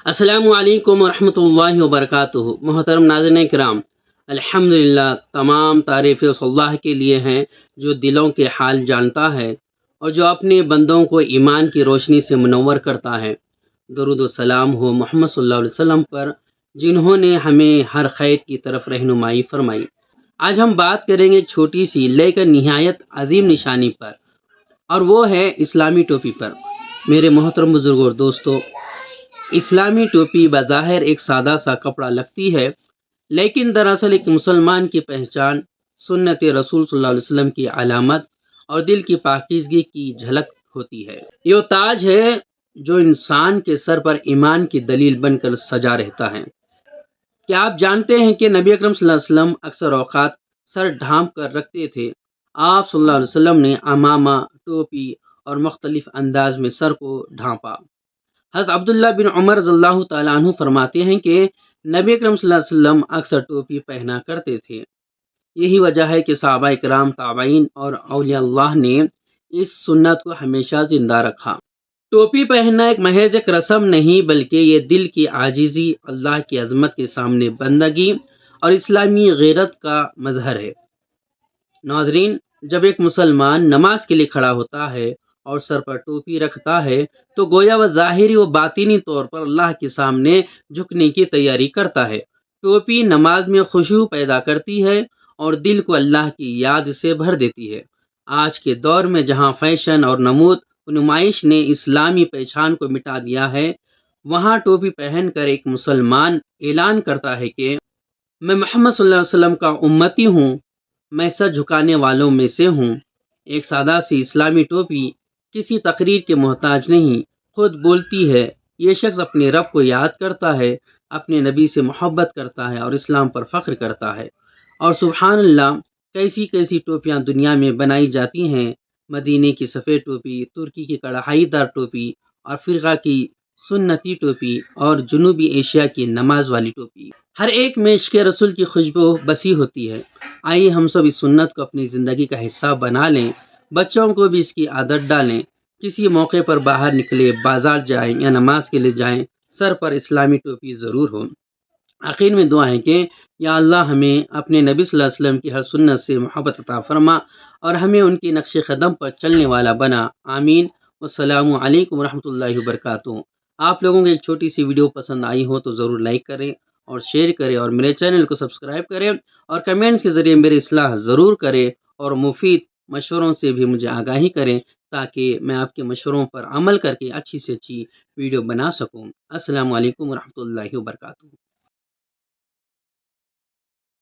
अस्सलामु अलैकुम वरहमतुल्लाहि वबरकातुहू। मोहतरम नाज़रीन किराम, अल्हम्दुलिल्लाह, तमाम तारीफ़ें उस अल्लाह के लिए हैं जो दिलों के हाल जानता है और जो अपने बंदों को ईमान की रोशनी से मुनव्वर करता है। दरूद व सलाम हो मोहम्मद सल्लल्लाहु अलैहि वसल्लम पर, जिन्होंने हमें हर खैर की तरफ रहनुमाई फरमाई। आज हम बात करेंगे छोटी सी लेकिन निहायत अजीम निशानी पर, और वो है इस्लामी टोपी पर। मेरे मोहतरम बुजुर्गों और दोस्तों, इस्लामी टोपी बज़ाहिर एक सादा सा कपड़ा लगती है, लेकिन दरअसल एक मुसलमान की पहचान, सुन्नत रसूल सल्लल्लाहु अलैहि वसल्लम की अलामत और दिल की पाकीज़गी की झलक होती है। ये ताज है जो इंसान के सर पर ईमान की दलील बनकर सजा रहता है। क्या आप जानते हैं कि नबी अकरम सल्लल्लाहु अलैहि वसल्लम अक्सर औकात सर ढांप कर रखते थे। आप सल्लल्लाहु अलैहि वसल्लम ने अमामा, टोपी और मुख्तलिफ अंदाज में सर को ढांपा। हज़रत अब्दुल्ला बिन उमर रज़ियल्लाहु ताला अन्हु फरमाते हैं कि नबी अकरम सल्लल्लाहु अलैहि वसल्लम अक्सर टोपी पहना करते थे। यही वजह है कि सहाबा किराम, ताबईन और औलिया अल्लाह ने इस सुन्नत को हमेशा जिंदा रखा। टोपी पहनना एक महज एक रस्म नहीं, बल्कि ये दिल की आजिज़ी, अल्लाह की अजमत के सामने बंदगी और इस्लामी गैरत का मजहर है। नाज़रीन, जब एक मुसलमान नमाज के लिए खड़ा होता है और सर पर टोपी रखता है, तो गोया वह ज़ाहिरी व बातिनी तौर पर अल्लाह के सामने झुकने की तैयारी करता है। टोपी नमाज में खुशू पैदा करती है और दिल को अल्लाह की याद से भर देती है। आज के दौर में जहाँ फैशन और नमूद नुमाइश ने इस्लामी पहचान को मिटा दिया है, वहाँ टोपी पहनकर एक मुसलमान ऐलान करता है कि मैं मोहम्मद सल्लल्लाहु अलैहि वसल्लम का उम्मती हूँ, मैं सर झुकाने वालों में से हूँ। एक सादा सी इस्लामी टोपी किसी तकरीर के मोहताज नहीं, खुद बोलती है। ये शख्स अपने रब को याद करता है, अपने नबी से मोहब्बत करता है और इस्लाम पर फ़ख्र करता है। और सुभान अल्लाह, कैसी कैसी टोपियाँ दुनिया में बनाई जाती हैं। मदीने की सफ़ेद टोपी, तुर्की की कढ़ाईदार टोपी, और फ़िरका की सुन्नती टोपी, और जनूबी एशिया की नमाज वाली टोपी। हर एक में इश्क़ रसूल की खुशबू बसी होती है। आइए हम सब इस सुन्नत को अपनी ज़िंदगी का हिस्सा बना लें, बच्चों को भी इसकी आदत डालें। किसी मौके पर बाहर निकले, बाजार जाएं या नमाज के लिए जाएं, सर पर इस्लामी टोपी ज़रूर हो। आखिर में दुआ है कि या अल्लाह, हमें अपने नबी सल्लल्लाहु अलैहि वसल्लम की हर सुन्नत से मोहब्बत अता फरमा और हमें उनके नक्शे कदम पर चलने वाला बना। आमीन। वस्सलामु अलैकुम रहमतुल्लाहि व बरकातुहू। आप लोगों को एक छोटी सी वीडियो पसंद आई हो तो ज़रूर लाइक करें और शेयर करें, और मेरे चैनल को सब्सक्राइब करें, और कमेंट्स के ज़रिए मेरी इस्लाह ज़रूर करें, और मुफीद मशवरों से भी मुझे आगाही करें, ताकि मैं आपके मशवरों पर अमल करके अच्छी से अच्छी वीडियो बना सकूं। अस्सलामु अलैकुम व रहमतुल्लाहि व बरकातुहू।